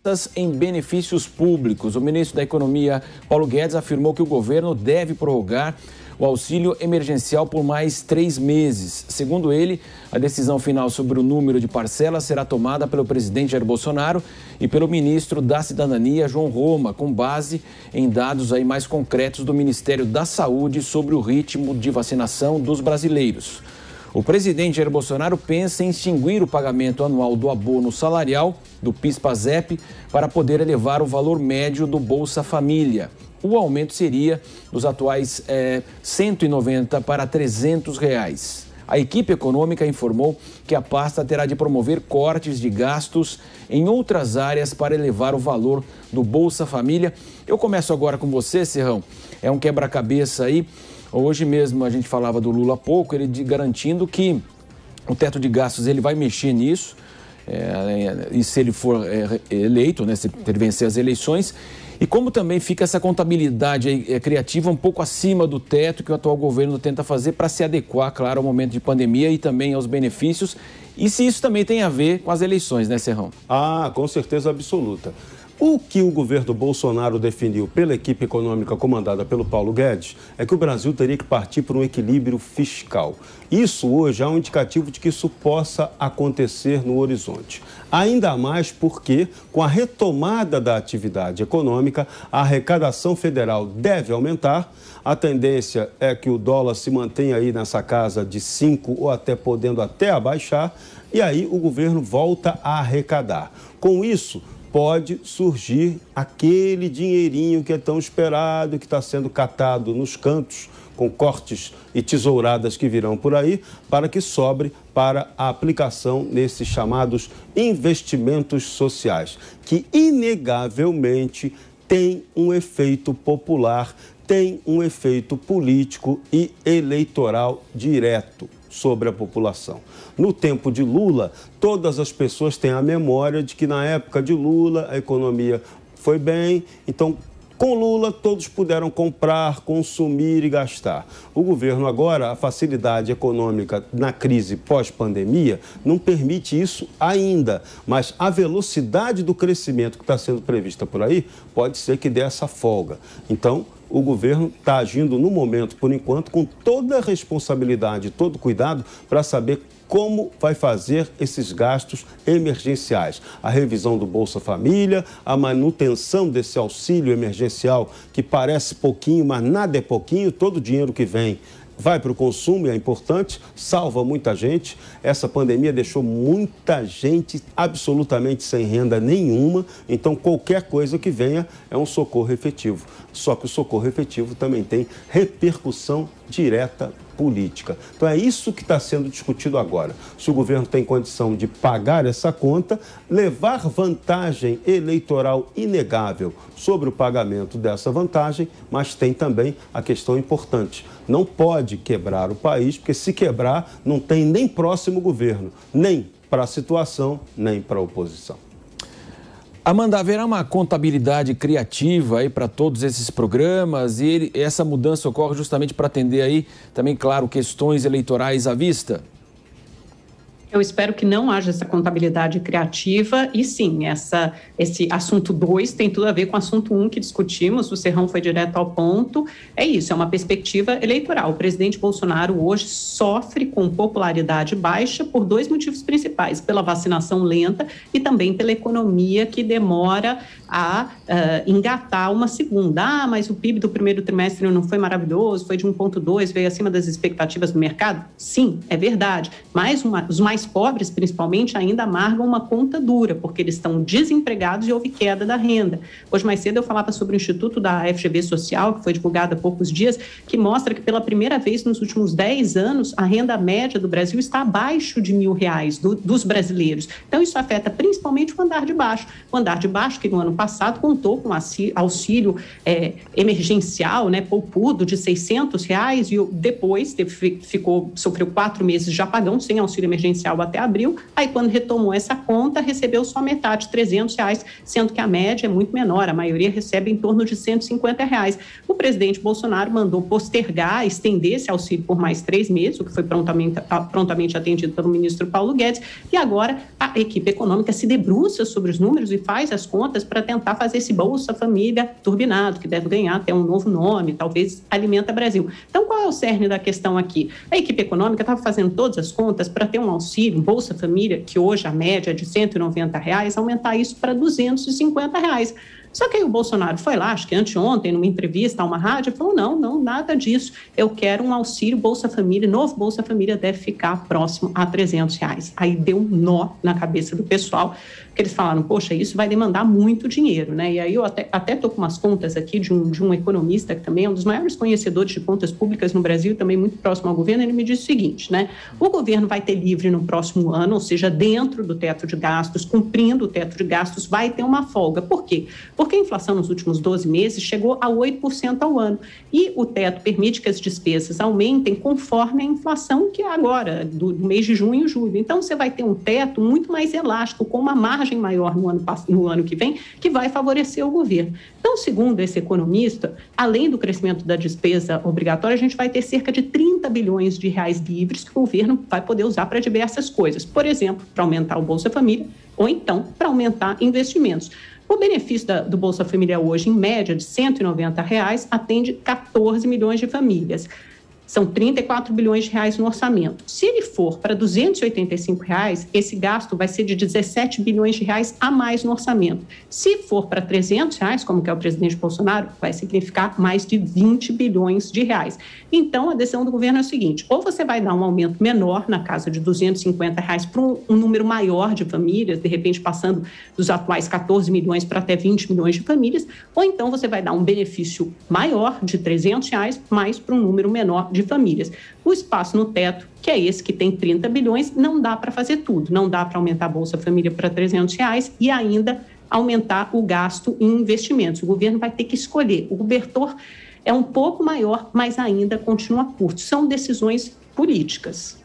cortas em benefícios públicos. O ministro da Economia, Paulo Guedes, afirmou que o governo deve prorrogar o auxílio emergencial por mais 3 meses. Segundo ele, a decisão final sobre o número de parcelas será tomada pelo presidente Jair Bolsonaro e pelo ministro da Cidadania, João Roma, com base em dados aí mais concretos do Ministério da Saúde sobre o ritmo de vacinação dos brasileiros. O presidente Jair Bolsonaro pensa em extinguir o pagamento anual do abono salarial do PIS/PASEP para poder elevar o valor médio do Bolsa Família. O aumento seria dos atuais R$190 para R$300. A equipe econômica informou que a pasta terá de promover cortes de gastos em outras áreas para elevar o valor do Bolsa Família. Eu começo agora com você, Serrão. É um quebra-cabeça aí. Hoje mesmo a gente falava do Lula há pouco, ele garantindo que o teto de gastos ele vai mexer nisso, e se ele for eleito, né, se ele vencer as eleições. E como também fica essa contabilidade aí, criativa um pouco acima do teto que o atual governo tenta fazer para se adequar, claro, ao momento de pandemia e também aos benefícios. E se isso também tem a ver com as eleições, né, Serrão? Ah, com certeza absoluta. O que o governo Bolsonaro definiu pela equipe econômica comandada pelo Paulo Guedes é que o Brasil teria que partir para um equilíbrio fiscal. Isso hoje é um indicativo de que isso possa acontecer no horizonte. Ainda mais porque, com a retomada da atividade econômica, a arrecadação federal deve aumentar. A tendência é que o dólar se mantenha aí nessa casa de 5 ou até podendo até abaixar. E aí o governo volta a arrecadar. Com isso, pode surgir aquele dinheirinho que é tão esperado, que está sendo catado nos cantos, com cortes e tesouradas que virão por aí, para que sobre para a aplicação nesses chamados investimentos sociais, que inegavelmente tem um efeito popular, tem um efeito político e eleitoral direto sobre a população. No tempo de Lula, todas as pessoas têm a memória de que na época de Lula a economia foi bem, então com Lula todos puderam comprar, consumir e gastar. O governo agora, a facilidade econômica na crise pós-pandemia não permite isso ainda, mas a velocidade do crescimento que está sendo prevista por aí pode ser que dê essa folga. Então, o governo está agindo no momento, por enquanto, com toda a responsabilidade, todo cuidado para saber como vai fazer esses gastos emergenciais. A revisão do Bolsa Família, a manutenção desse auxílio emergencial, que parece pouquinho, mas nada é pouquinho, todo o dinheiro que vem vai para o consumo e é importante, salva muita gente. Essa pandemia deixou muita gente absolutamente sem renda nenhuma, então qualquer coisa que venha é um socorro efetivo. Só que o socorro efetivo também tem repercussão direta política. Então é isso que está sendo discutido agora. Se o governo tem condição de pagar essa conta, levar vantagem eleitoral inegável sobre o pagamento dessa vantagem, mas tem também a questão importante. Não pode quebrar o país, porque se quebrar, não tem nem próximo governo, nem para a situação, nem para a oposição. Amanda, haverá uma contabilidade criativa aí para todos esses programas e essa mudança ocorre justamente para atender aí também, claro, questões eleitorais à vista? Eu espero que não haja essa contabilidade criativa e sim, esse assunto 2 tem tudo a ver com o assunto 1 que discutimos, o Serrão foi direto ao ponto, é isso, é uma perspectiva eleitoral. O presidente Bolsonaro hoje sofre com popularidade baixa por 2 motivos principais, pela vacinação lenta e também pela economia que demora a engatar uma segunda. Mas o PIB do primeiro trimestre não foi maravilhoso, foi de 1,2, veio acima das expectativas do mercado? Sim, é verdade, mas os mais pobres, principalmente, ainda amargam uma conta dura, porque eles estão desempregados e houve queda da renda. Hoje mais cedo eu falava sobre o Instituto da FGV Social, que foi divulgado há poucos dias, que mostra que pela primeira vez nos últimos 10 anos, a renda média do Brasil está abaixo de R$1.000 dos brasileiros. Então isso afeta principalmente o andar de baixo. O andar de baixo, que no ano passado, contou com auxílio emergencial, né, poupudo, de R$600, e depois sofreu 4 meses de apagão, sem auxílio emergencial até abril. Aí, quando retomou essa conta, recebeu só metade, R$300, sendo que a média é muito menor, a maioria recebe em torno de R$150. O presidente Bolsonaro mandou postergar, estender esse auxílio por mais 3 meses, o que foi prontamente atendido pelo ministro Paulo Guedes, e agora a equipe econômica se debruça sobre os números e faz as contas para tentar fazer esse Bolsa Família turbinado, que deve ganhar até um novo nome, talvez Alimenta Brasil. Então, qual é o cerne da questão aqui? A equipe econômica estava fazendo todas as contas para ter um auxílio, um Bolsa Família, que hoje a média é de R$190, aumentar isso para R$250. Só que aí o Bolsonaro foi lá, acho que anteontem, numa entrevista a uma rádio, falou, não, nada disso. Eu quero um auxílio Bolsa Família, novo Bolsa Família deve ficar próximo a R$300. Aí deu um nó na cabeça do pessoal, que eles falaram, poxa, isso vai demandar muito dinheiro, né? E aí eu até estou com umas contas aqui de um economista, que também é um dos maiores conhecedores de contas públicas no Brasil, também muito próximo ao governo. Ele me disse o seguinte, né? O governo vai ter livre no próximo ano, ou seja, dentro do teto de gastos, cumprindo o teto de gastos, vai ter uma folga. Por quê? Porque a inflação nos últimos 12 meses chegou a 8% ao ano. E o teto permite que as despesas aumentem conforme a inflação, que é agora, do mês de junho e julho. Então, você vai ter um teto muito mais elástico, com uma margem maior no ano que vem, que vai favorecer o governo. Então, segundo esse economista, além do crescimento da despesa obrigatória, a gente vai ter cerca de R$30 bilhões livres que o governo vai poder usar para diversas coisas. Por exemplo, para aumentar o Bolsa Família, ou então para aumentar investimentos. O benefício do Bolsa Família hoje, em média de R$190, atende 14 milhões de famílias. São R$34 bilhões no orçamento. Se ele for para R$285, esse gasto vai ser de R$17 bilhões a mais no orçamento. Se for para R$300, como que é o presidente Bolsonaro, vai significar mais de R$20 bilhões. Então, a decisão do governo é o seguinte, ou você vai dar um aumento menor, na casa de R$250, para um número maior de famílias, de repente passando dos atuais 14 milhões para até 20 milhões de famílias, ou então você vai dar um benefício maior de R$300, mais para um número menor de famílias. O espaço no teto, que é esse que tem 30 bilhões, não dá para fazer tudo. Não dá para aumentar a Bolsa Família para R$300 e ainda aumentar o gasto em investimentos. O governo vai ter que escolher. O cobertor é um pouco maior, mas ainda continua curto. São decisões políticas.